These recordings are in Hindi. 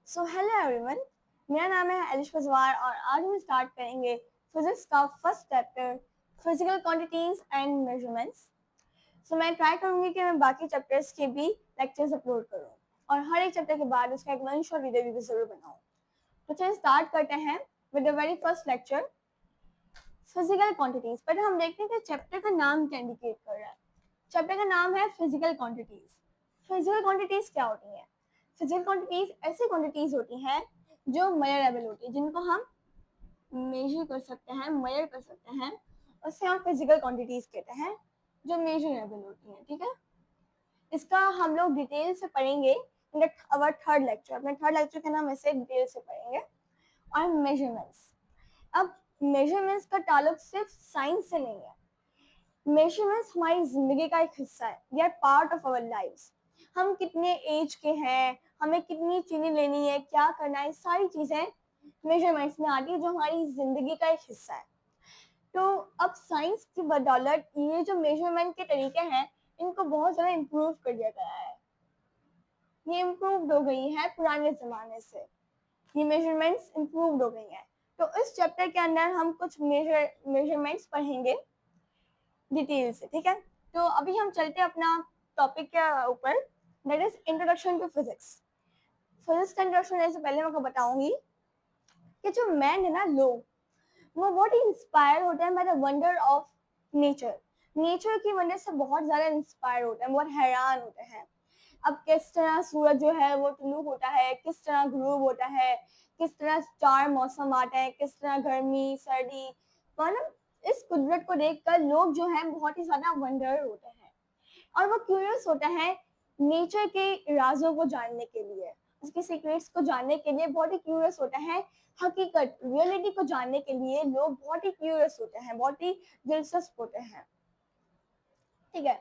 सो हेलो एवरीवन, मेरा नाम है एलिश पजवार और आज हम स्टार्ट करेंगे फिजिक्स का first chapter physical quantities and measurements. So मैं ट्राई करूंगी कि मैं बाकी चैप्टर्स के भी लेक्चर्स अपलोड करूं और हर एक चैप्टर के बाद उसका एक वन शॉट वीडियो भी जरूर बनाऊं। तो चलिए स्टार्ट करते हैं with the very first lecture physical quantities. पर हम देखते हैं कि चैप्टर का नाम क्या इंडिकेट कर रहा है। चैप्टर का नाम है फिजिकल क्वांटिटीज। फिजिकल क्वांटिटीज क्या होती हैं? फिजिकल क्वांटिटीज ऐसी क्वांटिटीज होती हैं जो मेजरेबल होती है, जिनको हम मेजर कर सकते हैं, मेजर कर सकते हैं, उससे हम फिजिकल क्वांटिटीज कहते हैं जो मेजरेबल होती हैं। ठीक है, इसका हम लोग डिटेल से पढ़ेंगे इन अवर थर्ड लेक्चर। अपने थर्ड लेक्चर के नाम ऐसे डिटेल से पढ़ेंगे। और मेजरमेंट्स, अब मेजरमेंट्स का ताल्लुक सिर्फ साइंस से नहीं है। मेजरमेंट्स हमारी जिंदगी का एक हिस्सा है, they are part of our lives. हम कितने एज के हैं, हमें कितनी चीजें लेनी है, क्या करना है, सारी चीजें मेजरमेंट्स में आती है जो हमारी जिंदगी का एक हिस्सा है। तो अब साइंस की बदौलत ये जो मेजरमेंट के तरीके हैं इनको बहुत ज्यादा इम्प्रूव कर दिया गया है। ये इम्प्रूव हो गई है पुराने जमाने से, ये मेजरमेंट्स इम्प्रूव हो गई हैं। तो इस चैप्टर के अंदर हम कुछ मेजरमेंट्स पढ़ेंगे डिटेल से। ठीक है, तो अभी हम चलते हैं अपना टॉपिक के ऊपर, that is introduction to physics. Physics का इंट्रोडक्शन लेने से पहले मैं आपको बताऊंगी कि जो मैन है ना, लोग, वो बहुत ही इंस्पायर होते हैं by the wonder of nature. Nature की वजह से बहुत ज्यादा इंस्पायर होते हैं, बहुत हैरान होते हैं। अब किस तरह सूरज जो है वो टुलू होता है, किस तरह ग्रूव होता है, किस तरह चार मौसम आते हैं, किस तरह गर्मी सर्दी, मतलब इस कुदरत को देखकर लोग जो है बहुत ही ज्यादा वंडर होते हैं और वो क्यूरियस होते हैं नेचर के राजों को जानने के लिए, उसके सीक्रेट्स को जानने के लिए बहुत ही क्यूरियस होते हैं। हकीकत रियलिटी को जानने के लिए लोग बहुत ही क्यूरियस होते हैं, बहुत ही दिलचस्प होते हैं। ठीक है,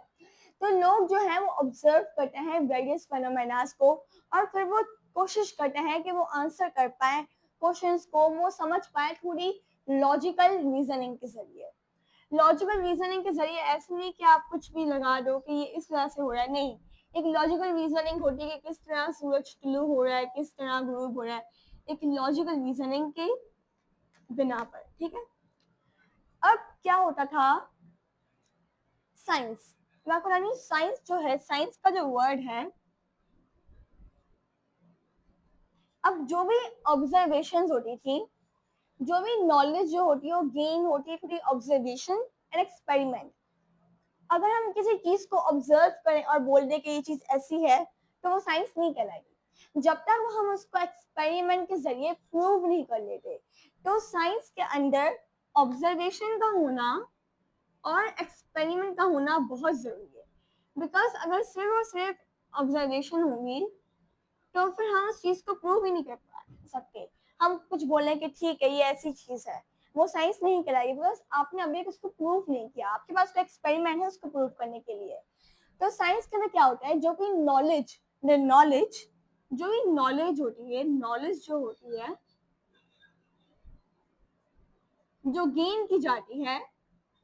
तो लोग जो है वो ऑब्जर्व करते हैं वेरियस फेनोमेनास को और फिर वो कोशिश करते हैं कि वो आंसर कर पाए क्वेश्चंस को, वो समझ पाए थोड़ी लॉजिकल रीजनिंग के जरिए। लॉजिकल रीजनिंग के जरिए ऐसे नहीं कि आप कुछ भी लगा दो कि ये इस तरह से हो रहा है, नहीं। एक लॉजिकल रीजनिंग होती है कि किस तरह सूरज टुलू हो रहा है, किस तरह ग्रूव हो रहा है, एक लॉजिकल रीजनिंग के बिना पर। ठीक है, अब क्या होता था, साइंस, मैं आपको बता रही हूँ, साइंस जो है, साइंस का जो वर्ड है, अब जो भी ऑब्जर्वेशन होती थी, जो भी नॉलेज जो होती है वो गेन होती है थ्रू ऑब्जर्वेशन एंड एक्सपेरिमेंट। अगर हम किसी चीज को ऑब्जर्व करें और बोल दें कि ये चीज ऐसी है तो वो साइंस नहीं कहलाएगी जब तक वो हम उसको एक्सपेरिमेंट के जरिए प्रूव नहीं कर लेते। तो साइंस के अंदर ऑब्जर्वेशन का होना और एक्सपेरिमेंट का होना बहुत जरूरी है। बिकॉज अगर सिर्फ और सिर्फ ऑब्जर्वेशन होगी तो फिर हम उस चीज को प्रूव ही नहीं कर सकते। हम कुछ बोले कि ठीक है ये ऐसी चीज है, वो साइंस नहीं कहलाएगी बिकॉज आपने अभी तक उसको प्रूव नहीं किया, आपके पास कोई एक्सपेरिमेंट है उसको प्रूव करने के लिए। तो साइंस के अंदर क्या होता है, जो भी नॉलेज, द नॉलेज, जो भी नॉलेज होती है, नॉलेज जो होती है जो गेन की जाती है,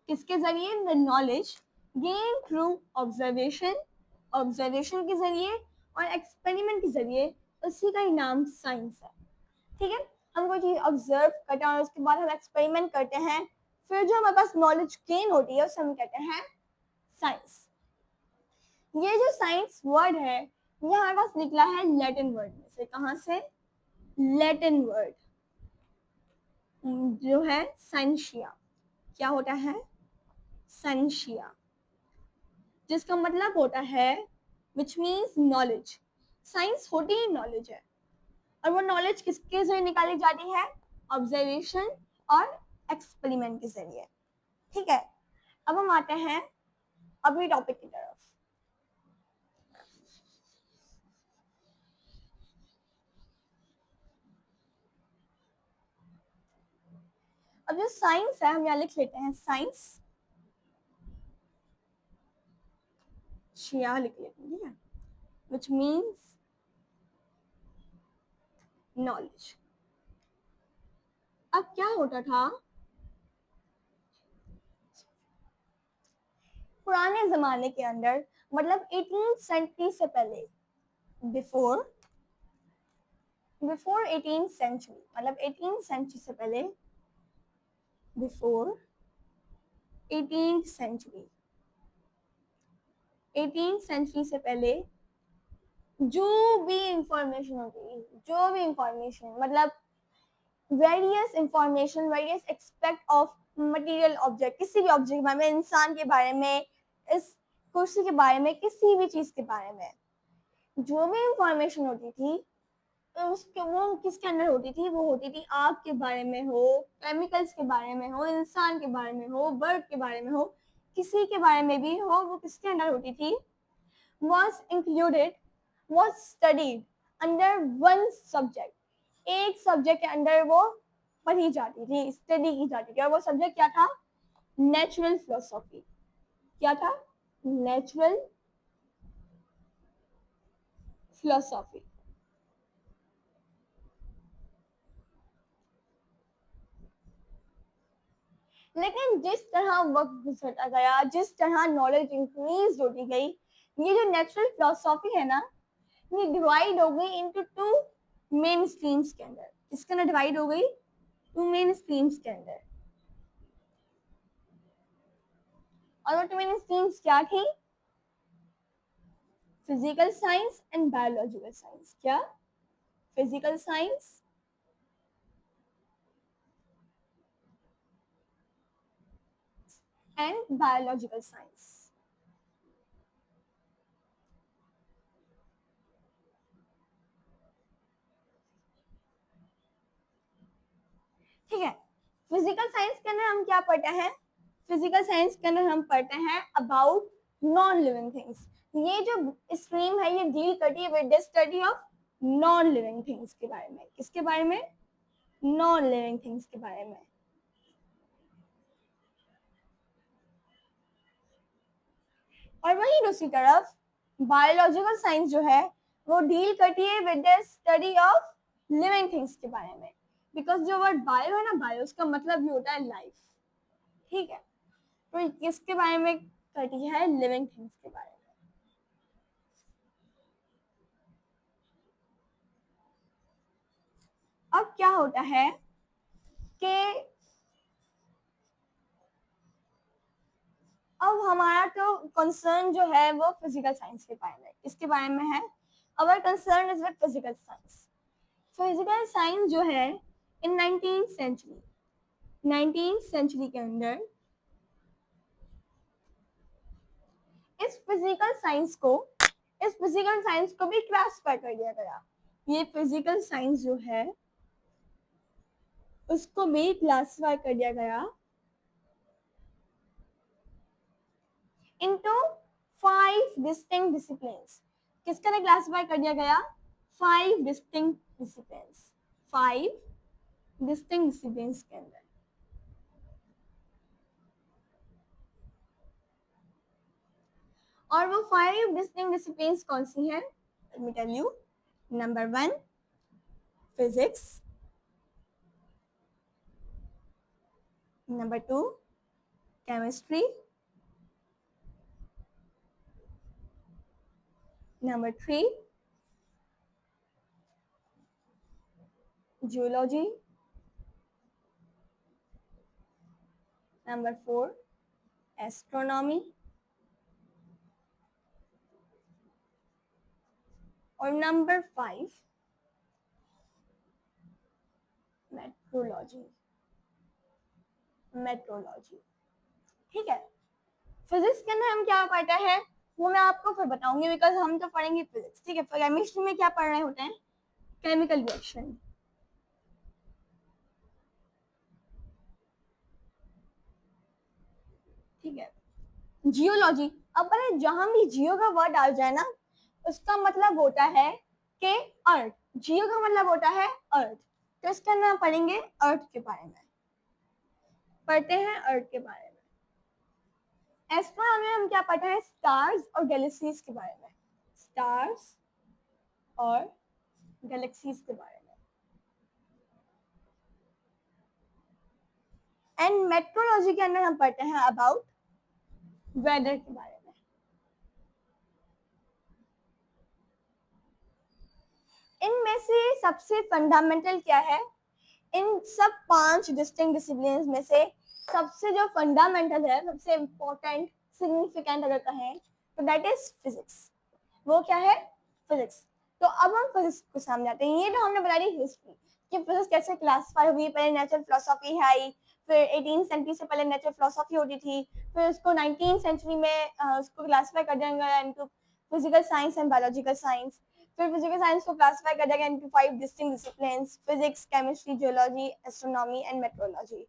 किसके जरिए, the knowledge gain through observation, observation के जरिए और एक्सपेरिमेंट के जरिए, उसी का ही नाम साइंस है। ठीक है, हम कोई चीज ऑब्जर्व करते हैं और उसके बाद हम एक्सपेरिमेंट करते हैं, फिर जो हमारे पास नॉलेज गेन होती है उसे हम कहते हैं साइंस। ये जो साइंस वर्ड है ये हमारे पास निकला है लैटिन वर्ड में से। कहां से? लैटिन वर्ड जो है साइंशिया। क्या होता है? साइंशिया, जिसका मतलब होता है विच मीन्स नॉलेज। साइंस होती ही नॉलेज है और वो नॉलेज किसके जरिए निकाली जाती है? ऑब्जर्वेशन और एक्सपेरिमेंट के जरिए। ठीक है, अब हम आते हैं अभी टॉपिक की तरफ। अब जो साइंस है हम यहाँ लिख लेते हैं साइंस, शिया लिख लेते हैं। ठीक है, विच मीन्स नॉलेज। अब क्या होता था, पुराने जमाने के अंदर, मतलब 18th सेंचुरी से पहले, बिफोर बिफोर 18th सेंचुरी, मतलब 18th सेंचुरी से पहले, before 18th century, 18th century से पहले जो भी इंफॉर्मेशन होती, जो भी इंफॉर्मेशन, मतलब various information, various expect of material object, किसी भी ऑब्जेक्ट के बारे में, इंसान के बारे में, इस कुर्सी के बारे में, किसी भी चीज के बारे में जो भी इंफॉर्मेशन होती थी, उसके वो किसके अंदर होती थी, वो होती थी आग के बारे में हो, केमिकल्स के बारे में हो, इंसान के बारे में हो, बर्ड के बारे में हो, किसी के बारे में भी हो, वो किसके अंदर होती थी, was included, was studied under one subject, एक सब्जेक्ट के अंदर वो पढ़ी जाती थी, स्टडी की जाती थी, और वो सब्जेक्ट क्या था, नेचुरल फिलोसॉफी। क्या था, नेचुरल फिलोसॉफी। लेकिन जिस तरह वक्त गुजरता गया, जिस तरह नॉलेज इंक्रीज होती गई, ये जो नेचुरल फिलोसॉफी है ना, ये डिवाइड हो गई इनटू टू मेन स्ट्रीम्स के अंदर। इसके अंदर डिवाइड हो गई टू मेन स्ट्रीम्स के अंदर। और वो टू मेन स्ट्रीम्स क्या थी, physical science and biological science. क्या, physical science and biological science. ठीक है, फिजिकल साइंस के अंदर हम क्या पढ़ते हैं, फिजिकल साइंस के अंदर हम पढ़ते हैं अबाउट नॉन लिविंग थिंग्स। ये जो स्ट्रीम है ये डील करती है with the study of non living things के बारे में। किसके बारे में, नॉन लिविंग थिंग्स के बारे में। और वहीं दूसरी तरफ बायोलॉजिकल साइंस जो है वो डील करती है with the study of living things के बारे में। बिकॉज जो वर्ड बायो है ना, बायो उसका मतलब भी होता है लाइफ। ठीक है, तो किसके बारे में करती है, लिविंग थिंग्स के बारे में। अब क्या होता है कि अब हमारा तो कंसर्न जो है वो फिजिकल साइंस के बारे में, इसके बारे में है। Our concern is with physical science. Physical science जो है इन 19th सेंचुरी के अंदर इस फिजिकल साइंस को भी क्लासिफाई कर दिया गया। ये फिजिकल साइंस जो है उसको भी क्लासिफाई कर दिया गया into 5 distinct disciplines। किसके अंदर क्लासिफाई कर दिया गया, 5 distinct disciplines, 5 distinct disciplines के अंदर। और वो 5 distinct disciplines कौन सी हैं, let me tell you। Number 1 physics, number 2 chemistry, number 3 geology, number 4 astronomy, और नंबर 5 मेट्रोलॉजी। मेट्रोलॉजी, ठीक है। फिजिक्स के अंदर हम क्या पढ़ते हैं वो मैं आपको फिर बताऊंगी, बिकॉज हम तो पढ़ेंगे फिजिक्स। ठीक है, केमिस्ट्री में क्या पढ़ रहे होते हैं, केमिकल रिएक्शन। ठीक है, जियोलॉजी। अब पता जहां भी जियो का वर्ड आ जाए ना, उसका मतलब होता है कि अर्थ। जियो का मतलब होता है अर्थ, तो इसके अंदर हम पढ़ेंगे अर्थ के बारे में, पढ़ते हैं अर्थ के बारे में। एस्ट्रोनॉमी में हम क्या पढ़ते हैं, स्टार्स और गैलेक्सीज के बारे में, स्टार्स और गैलेक्सीज के बारे में। एंड मेट्रोलॉजी के अंदर हम पढ़ते हैं अबाउट वेदर के बारे में। इनमें से सबसे फंडामेंटल क्या है? इन सब 5 डिस्टिंक्ट डिसिप्लिन्स में से सबसे जो फंडामेंटल है, सबसे इम्पोर्टेंट, सिग्निफिकेंट अगर कहें तो दैट इज फिजिक्स। वो क्या है? फिजिक्स। तो अब हम फिजिक्स को सामने आते हैं। ये तो हमने बता दी हिस्ट्री कि फिजिक्स कैसे क्लासिफाई हुई। पहले नेचुरल फिलोसॉफी है आई, फिर 18th सेंचुरी से पहले नेचुरल फिलोसॉफी होती थी, फिर उसको 19th सेंचुरी में उसको क्लासिफाई कर दिया गया into physical science and biological science. फिर फिजिकल साइंस को क्लासिफाई कर दिया गया into 5 distinct disciplines, physics, chemistry, geology, astronomy and metrology.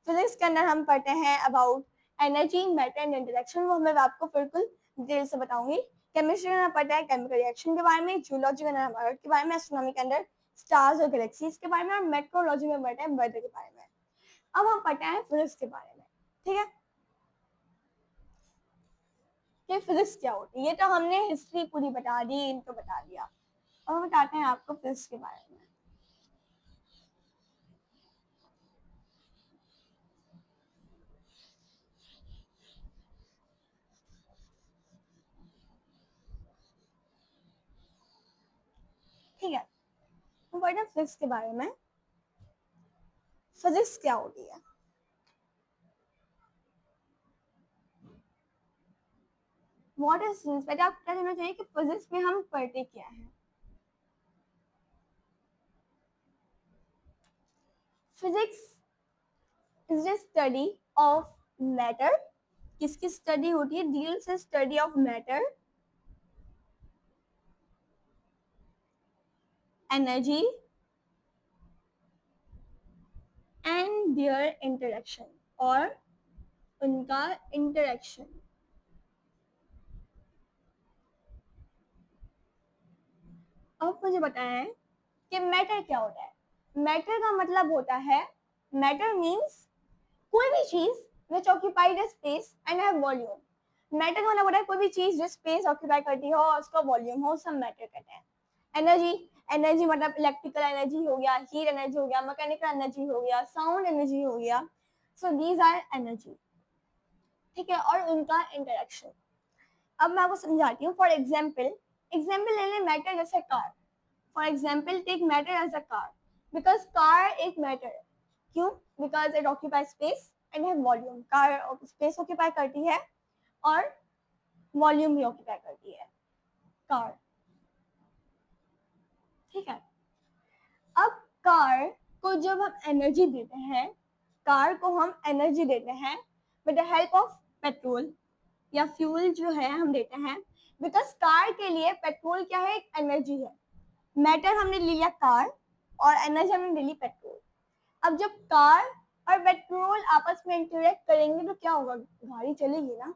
Physics के अंदर हम पढ़ते हैं about energy, matter and interaction. वो मैं आपको बिल्कुल डिटेल से बताऊंगी। केमिस्ट्री के अंदर पढ़ता है केमिकल रिएक्शन के बारे में, जियोलॉजी के अंदर अर्थ के बारे में, एस्ट्रोनॉमी के अंदर स्टार्स और गैलेक्सीज के बारे में, और मेट्रोलॉजी में पढ़ते हैं वेदर के बारे में। अब हम पढ़ते हैं फिजिक्स के बारे में। ठीक है, कि फिजिक्स क्या होती है। ये तो हमने हिस्ट्री पूरी बता दी, इनको बता दिया। अब हम बताते हैं आपको फिजिक्स के बारे में। ठीक है, हम पढ़ते हैं फिजिक्स के बारे में। फिजिक्स क्या होती है? What is physics? पहले आपको क्या जानना चाहिए कि फिजिक्स में हम पढ़ते क्या है। Physics is the study of matter. किसकी स्टडी होती है? Deals study of matter, energy and there interaction, और उनका इंटरेक्शन। अब मुझे बताएं कि मैटर क्या होता है। मैटर का मतलब होता है, मैटर मीन्स कोई भी चीज which occupied space and have volume. Matter का मतलब होता है कोई भी चीज जो स्पेस ऑक्यूपाई करती हो और उसका वॉल्यूम हो, सब मैटर कहते हैं। एनर्जी, एनर्जी मतलब इलेक्ट्रिकल एनर्जी हो गया, हीट एनर्जी हो गया, मैकेनिकल एनर्जी हो गया, साउंड एनर्जी हो गया। So these are energy. ठीक है, और उनका इंटरेक्शन। अब मैं आपको समझाती हूँ। फॉर एग्जाम्पल, एग्जाम्पल ले लें मैटर जैसे car. For example take matter as a car, because car एक मैटर है। क्यों? Because it occupy space and have volume. Car space occupy करती है और वॉल्यूम भी ऑक्यूपाई करती है कार। ठीक है, अब कार को जब हम एनर्जी देते हैं, कार को हम एनर्जी देते हैं with the help of petrol या फ्यूल जो है हम देते हैं। बिकॉज कार के लिए पेट्रोल क्या है? एक एनर्जी है। मैटर हमने ले लिया कार और एनर्जी हमने ले ली पेट्रोल। अब जब कार और पेट्रोल आपस में इंटरेक्ट करेंगे तो क्या होगा? गाड़ी चलेगी ना।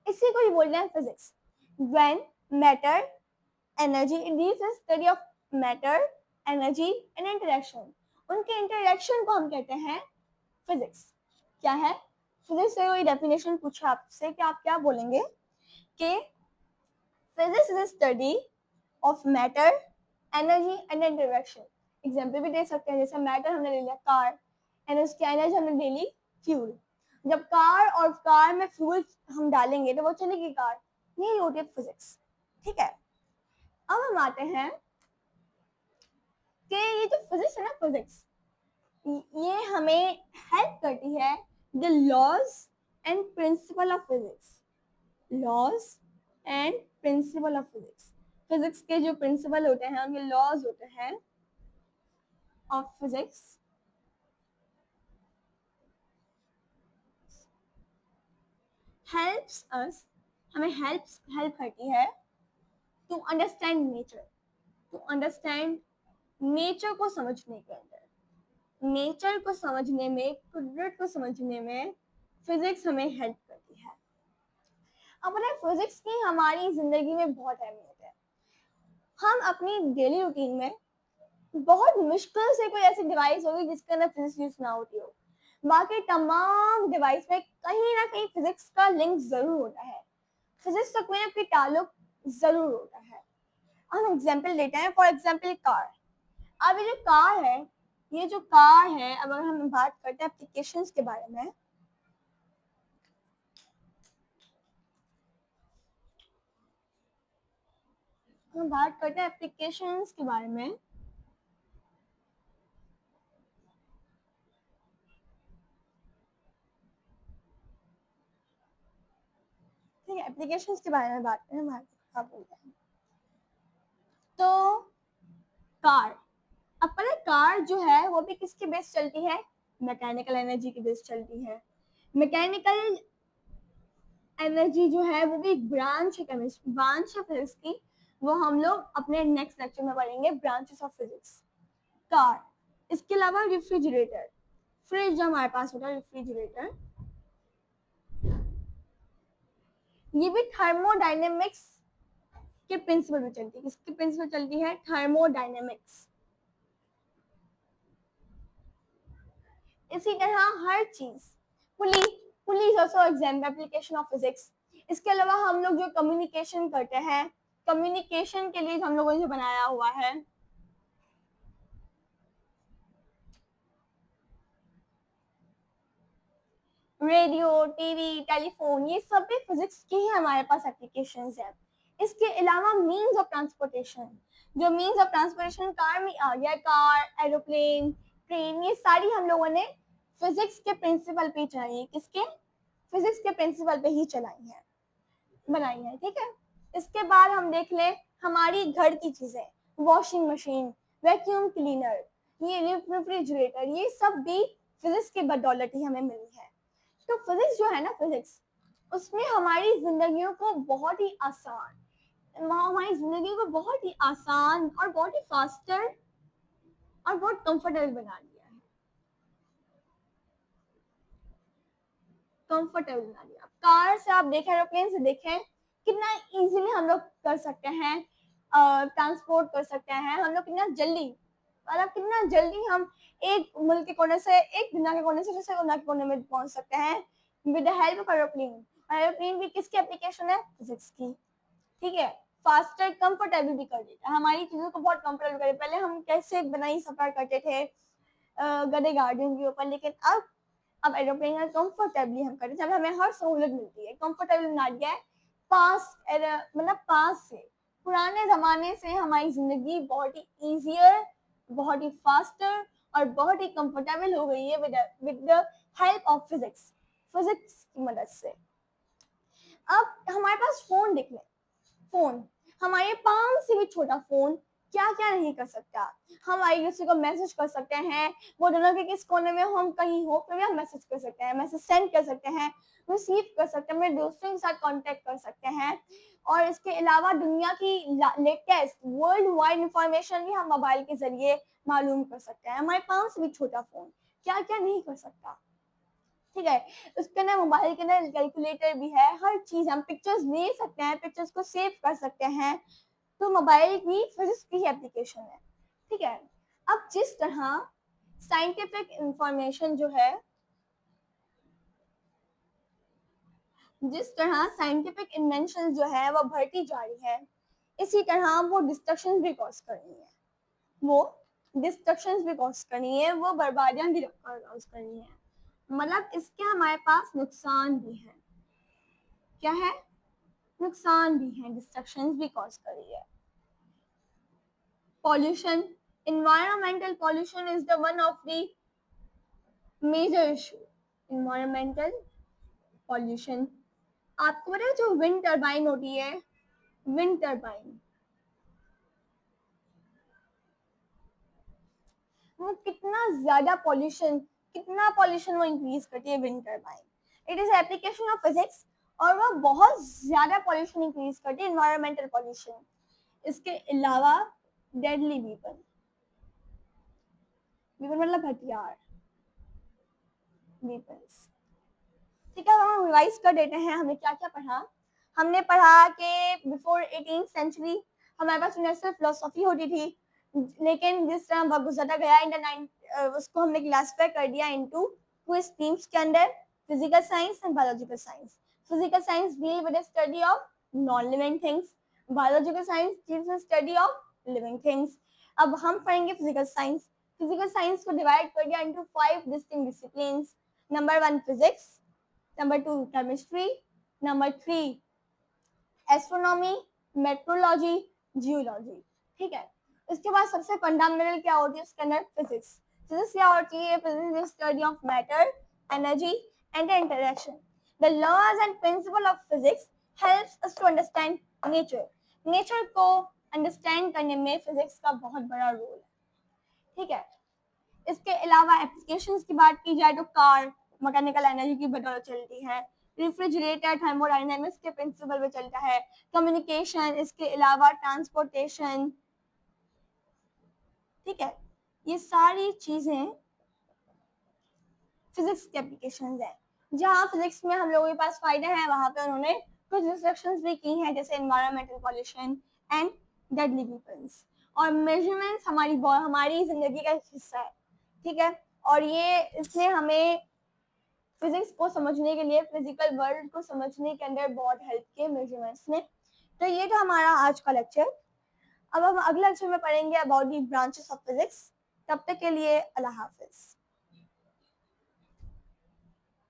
इसी को ही बोलते हैं physics. When matter, energy, this is study of matter, energy and interaction. उनके इंटरेक्शन को हम कहते हैं फिजिक्स। क्या है? फिजिक्स से कोई डेफिनेशन पूछा आपसे कि आप क्या बोलेंगे कि physics is study of matter, energy and interaction. Example भी दे सकते हैं, जैसे मैटर हमने ले लिया कार, एंड उसकी एनर्जी हमने ले ली फ्यूल। जब कार और कार में फ्यूल हम डालेंगे तो वो चलेगी कार। यही होती है फिजिक्स। ठीक है, अब हम आते हैं कि ये जो फिजिक्स है ना, फिजिक्स ये हमें हेल्प करती है the laws and principle of physics. Laws and principle of physics. Physics के जो प्रिंसिपल होते हैं, उनके लॉज होते हैं ऑफ फिजिक्स, हेल्प्स अस, हमें हेल्प करती है to understand nature, to understand nature को समझने के अंदर, नेचर को समझने में, कुदरत को समझने में फिजिक्स हमें हेल्प करती है। अब पता है फिजिक्स की हमारी जिंदगी में बहुत अहमियत है। हम अपनी डेली रूटीन में बहुत मुश्किल से कोई ऐसी डिवाइस होगी जिसके अंदर फिजिक्स यूज ना होती हो। बाकी तमाम डिवाइस में कहीं ना कहीं फिजिक्स का लिंक जरूर होता है, फिजिक्स से कोई ना कोई ताल्लुक जरूर होता है। हम एग्जाम्पल लेते हैं। For example car. अब ये जो कार है, ये जो कार है, अब अगर हम बात करते हैं एप्लीकेशंस के बारे में, हम बात करते हैं एप्लीकेशंस के बारे में। ठीक है, एप्लीकेशंस के बारे में बात करें, हम क्या बोलते हैं। तो कार, अब पता है कार जो है वो भी किसके बेस चलती है, मैकेनिकल एनर्जी की बेस चलती है। मैकेनिकल एनर्जी जो है वो भी एक ब्रांच है केमिस्ट्री, ब्रांच है फिजिक्स की, वो हम लोग अपने नेक्स्ट लेक्चर में पढ़ेंगे, ब्रांचेस ऑफ फिजिक्स। कार, इसके अलावा रेफ्रिजरेटर, फ्रिज जो हमारे पास होता है, रेफ्रिजरेटर, ये भी थर्मोडायनेमिक्स के प्रिंसिपल पे चलती है। किसके प्रिंसिपल चलती है, थर्मोडायनेमिक्स। इसी तरह हर चीज, pulley, pulley is also example application of physics. इसके अलावा हम लोग जो कम्युनिकेशन करते हैं, कम्युनिकेशन के लिए हम लोगों ने जो बनाया हुआ है रेडियो, टीवी, टेलीफोन, ये सब भी फिजिक्स की ही हमारे पास एप्लीकेशंस है। इसके अलावा मीन्स ऑफ ट्रांसपोर्टेशन, जो मीन्स ऑफ ट्रांसपोर्टेशन कार में आ गया, कार, एरोप्लेन, ट्रेन, ये सारी हम लोगों ने फिजिक्स के प्रिंसिपल पे चलाई है। किसके, फिजिक्स के प्रिंसिपल पे ही चलाई है, बनाई है। ठीक है, इसके बाद हम देख ले हमारी घर की चीजें, वॉशिंग मशीन, वैक्यूम क्लीनर, ये रेफ्रिजरेटर, ये सब भी फिजिक्स की बदौलत ही हमें मिली है। तो फिजिक्स जो है ना, फिजिक्स उसमें हमारी जिंदगियों को बहुत ही आसान, हमारी जिंदगी को बहुत ही आसान और बहुत ही फास्टर और बहुत कंफर्टेबल बना दिया है, कंफर्टेबल बना दिया। कार से आप देखें, एरोप्लेन से देखें, कितना इजीली हम लोग कर सकते हैं, ट्रांसपोर्ट कर सकते हैं हम लोग, कितना जल्दी, मतलब कितना जल्दी हम एक मुल्क के कोने से, एक दुनिया के कोने से दूसरे दुनिया के कोने में पहुंच सकते हैं with the help of aeroplane. Aeroplane भी किसकी एप्लीकेशन है, फिजिक्स की। ठीक है, फास्टर, कंफर्टेबल भी कर देता है, हमारी चीजों को बहुत कंफर्टेबल करे। पहले हम कैसे बनाई सफर करते थे गधे गाड़ियों के ऊपर, लेकिन अब एरोप्लेन कंफर्टेबली हम करते हैं, जब हमें हर सहूलत मिलती है, कंफर्टेबल बना दिया है। पास, मतलब पास से, पुराने जमाने से हमारी जिंदगी बहुत ही इजियर, बहुत ही फास्टर और बहुत ही कंफर्टेबल हो गई है with the help of physics, physics की मदद से। अब हमारे पास फोन देख लें, फोन, हमारे पाम से भी छोटा फोन क्या क्या नहीं कर सकता। हम एक दूसरे को मैसेज कर सकते हैं, वो दोनों के किस कोने में हम कहीं हो, फिर भी हम मैसेज कर सकते हैं, मैसेज सेंड कर सकते हैं, रिसीव कर सकते हैं, अपने दोस्तों के साथ कांटेक्ट कर सकते हैं। और इसके अलावा दुनिया की लेटेस्ट वर्ल्ड वाइड इंफॉर्मेशन भी हम मोबाइल के जरिए मालूम कर सकते हैं। हमारे पाम से भी छोटा फोन क्या क्या नहीं कर सकता। ठीक है, उसके अंदर, मोबाइल के अंदर कैलकुलेटर भी है, हर चीज, हम पिक्चर्स ले सकते हैं, पिक्चर्स को सेव कर सकते हैं। तो मोबाइल भी फिजिक्स की एप्लीकेशन है। ठीक है, अब जिस तरह साइंटिफिक इंफॉर्मेशन जो है, जिस तरह साइंटिफिक इन्वेंशन जो है वो बढ़ती जा रही है, इसी तरह वो डिस्ट्रक्शन भी कॉज कर रही है, वो डिस्ट्रक्शन भी कॉज कर रही है, वो बर्बादियां भी कॉज कर रही है। मतलब इसके हमारे पास नुकसान भी है, क्या है, नुकसान भी है, डिस्ट्रक्शंस भी कॉज कर रही है। Pollution, environmental pollution is the one of the major issue, environmental pollution। आपको पता है जो विंड टरबाइन होती है, विंड टरबाइन, वो कितना ज्यादा पॉल्यूशन, कितना पॉल्यूशन वो इंक्रीज करती है wind turbine. It is application of physics और वो बहुत ज्यादा पॉल्यूशन इंक्रीज करती है, एनवायरमेंटल पॉल्यूशन। इसके अलावा डेडली वीपन, वीपन मतलब हथियार, वीपन्स। ठीक है, हम रिवाइज कर देते हैं, हमने क्या क्या पढ़ा। हमने पढ़ा कि बिफोर 18th सेंचुरी हमारे पास यूनिवर्सल फिलोसॉफी होती थी, लेकिन जिस तरह वक्त गुजरता गया इन द उसको हमने क्लासिफाई कर दिया इनटू टू स्ट्रीम्स के अंदर, physical science and biological science. Physical science deal with the study of non living things, biological science deals with study of living things. अब हम पढ़ेंगे फिजिकल साइंस। फिजिकल साइंस को डिवाइड कर दिया into 5 distinct disciplines. Number 1 physics, number 2 chemistry, number 3 astronomy, meteorology, geology, ठीक है। इसके बाद सबसे फंडामेंटल क्या होती है उसके अंदर, फिजिक्स। फिजिक्स क्या होती है, physics is study of matter, energy and interaction. The laws and principle of physics helps us to understand nature. Nature को अंडरस्टैंड करने में फिजिक्स का बहुत बड़ा रोल है, ठीक है। इसके अलावा एप्लीकेशंस की बात की जाए तो कार मैकेनिकल एनर्जी की बदौलत चलती है, रेफ्रिजरेटर थर्मोडायनेमिक्स के प्रिंसिपल पे चलता है, कम्युनिकेशन, इसके अलावा ट्रांसपोर्टेशन, ठीक है। ये सारी चीजें फिजिक्स की एप्लीकेशंस है। जहाँ फिजिक्स में हम लोगों के पास फायदे हैं वहां पे उन्होंने कुछ रिस्ट्रिक्शंस भी की हैं, जैसे environmental pollution and deadly weapons. और मेजरमेंट्स हमारी जिंदगी का एक हिस्सा है, ठीक है। और ये इसने हमें फिजिक्स को समझने के लिए, फिजिकल वर्ल्ड को समझने के अंदर बहुत हेल्प किए मेजरमेंट्स ने। तो ये था हमारा आज का लेक्चर। अब हम अगले लेक्चर में पढ़ेंगे about the branches of physics. तब तक के लिए अल्लाह हाफिज।